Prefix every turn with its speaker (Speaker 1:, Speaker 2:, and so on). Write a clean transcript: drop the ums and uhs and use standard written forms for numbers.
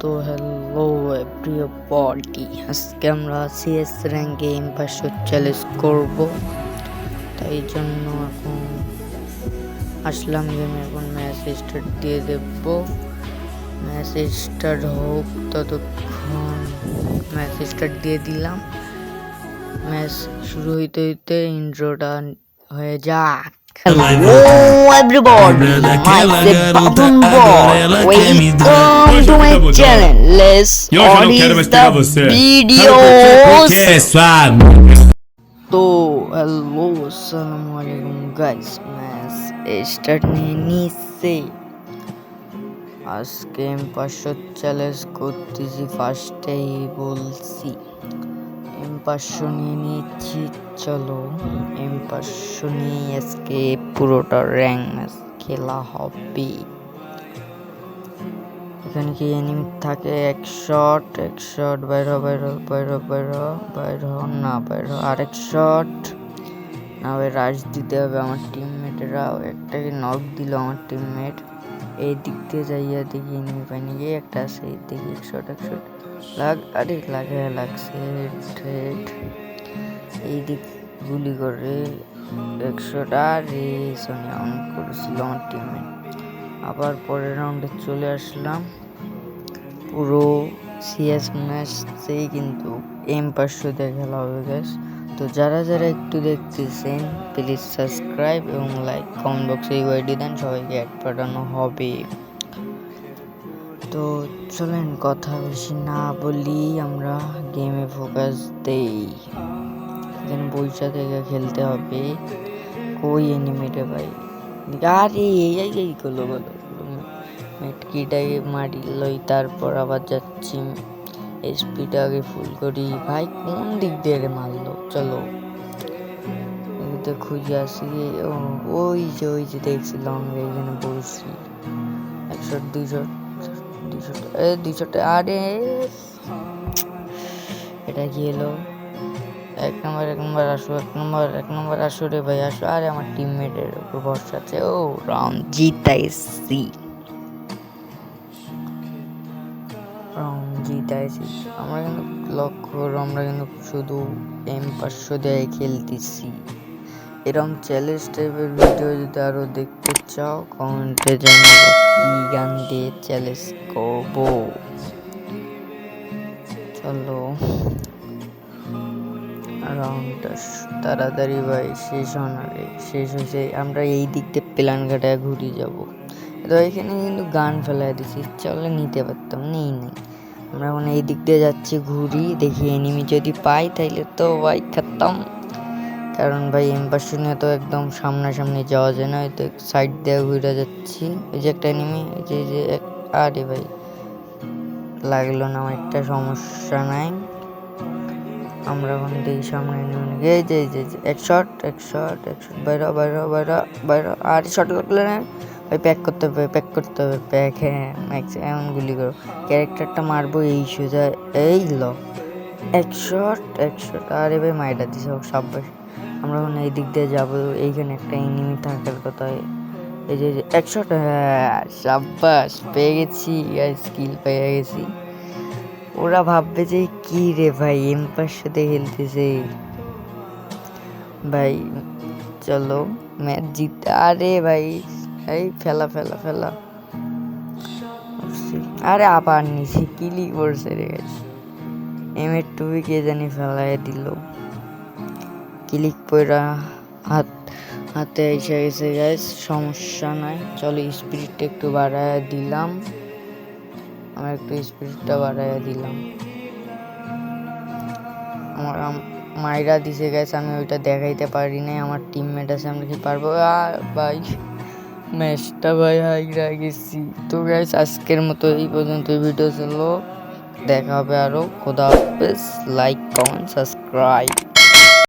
Speaker 1: তো hello everybody, আজকে আমরা সিএস র্যাঙ্কে চ্যালেঞ্জ করব। তাই জন্য এখন আসলাম গেমে। এখন ম্যাচ স্টার্ট দিয়ে দেব। ম্যাচ স্টার্ট হোক ততক্ষণ ম্যাচ স্টার্ট দিয়ে দিলাম। ম্যাচ শুরু হইতে হইতে ইন্ট্রোটা হয়ে যাক। Hello everybody, myself Babun Boy. Welcome to my channel. Let's on the videos. तो हेलो अस्सलाम वालेकुम गाइस, मैच स्टार्ट नहीं से आज गेम 500 চ্যালেঞ্জ করতেছি। ফার্স্টেই বলছি M500 নিয়ে নিচ্ছি। চলো M500 নিয়ে আজকে পুরোটা র্যাঙ্ক ম্যাচ খেলা হবে। এখানে কি এনিমি থাকে? এক শট বাইর আরেক শট না ভাই, রাশ দিতে হবে। আমার টিমমেটেরা একটাকে নক দিল। আমার টিমমেট এই দিক দিয়ে যাইয়া দেখি এনিমি পাইনি, গিয়ে একটা আছে এই দিকে। এক শট লাগছে হেড। এই দিক গুলি করে 100 আর সোনিয়া অন করেছিল আমার টিমমেট। আবার পরের রাউন্ডে চলে আসলাম। পুরো সিএস ম্যাচেই কিন্তু M500 দিয়ে খেলা হবে গাইস। তো যারা একটু দেখতেছেন প্লিজ সাবস্ক্রাইব এবং লাইক, কমেন্ট বক্সে ইউআইডি দেন, সবাইকে অ্যাড পাঠানো হবে। তো চলেন কথা বেশি না বলি, আমরা গেমে ফোকাস দেই। এখানে বইসা থেকে খেলতে হবে। কই এনিমিটা ভাই? আরে এই গেলো মেটকিটাকে মারিলই, তারপর আবার যাচ্ছি। এসপিটা আগে ফুল করি। ভাই কোন দিক দিয়ে মারলো? চলো এদিকে খুঁজে আসি। ওই যে দেখছিলাম এখানে বলছি 100 200 আরে এটা কি এলো? এক নম্বর আসো রে ভাই, আসো। আরে আমার টিমমেটের উপর ভরসা আছে। ও রাউন্ড জিতাইছি। আমরা কিন্তু লক্ষ্য, আমরা কিন্তু শুধু M500 দিয়ে খেলতেছি। এরকম চ্যালেঞ্জ টাইপের ভিডিও যদি আরো দেখতে চাও কমেন্টে জানাবো কি গান দিয়ে চ্যালেঞ্জ করবো। চলো রাউন্ডটা তাড়াতাড়ি ভাই শেষ হয়েছে। আমরা এই দিক দিয়ে প্ল্যান ঘাটায় ঘুরে যাব। তো এখানে কিন্তু গান ফেলাই দিছি, চলে নিতে পারতাম, নেই। আমরা এখন এই দিক দিয়ে যাচ্ছি, ঘুরি দেখি এনিমি যদি পাই তাইলে তো ভাই খেতাম। কারণ ভাই M500 নিয়ে তো একদম সামনাসামনি যাওয়া যায় না, তো সাইড দিয়ে ঘুরে যাচ্ছি। ওই যে একটা এনিমি, যে আরে ভাই লাগলো না, একটা সমস্যা নাই। আমরা এখন দেখি সামনে এই যে এক শট বাইরে আর শট লাগলে না ভাই, প্যাক করতে হবে প্যাক। হ্যাঁ এমন গুলি করো, ক্যারেক্টারটা মারবো এই সোজা। এই এক শট আরে ভাই মাইটা দিছে সাব্বাস। আমরা এখন এই দিক দিয়ে যাবো। এইখানে একটা এনিমি থাকার কথা। এই যে এক শট, হ্যাঁ সাব্বাস, পেয়ে গেছি, স্কিল পেয়ে গেছি। ওরা ভাববে যে কি রে ভাই M500 খেলতেছে ভাই। চলো ম্যাচ জিত। আরে ভাই এই ফেলা আরে আবার নিচে কিলি করছে রে গাইস। M2 কে জানি ফেলায় দিল, ক্লিক পয়রা হাতে এসে গেছে গাইস। সমস্যা নাই, চলো স্পিডটা একটু বাড়ায় দিলাম। আমার একটু স্পিডটা বাড়াইয়া দিলাম। আমার মাইরা দিছে গেছে, আমি ওইটা দেখাইতে পারি নাই। আমার টিমমেট আছে, আমরা কি পারবো? আর ভাই ম্যাচটা ভাই হাইরা গেছি। তো গাইস আজকের মতো এই পর্যন্ত ভিডিও ছিল, দেখা হবে আরো। খোদা হাফেজ। Like, comment, subscribe.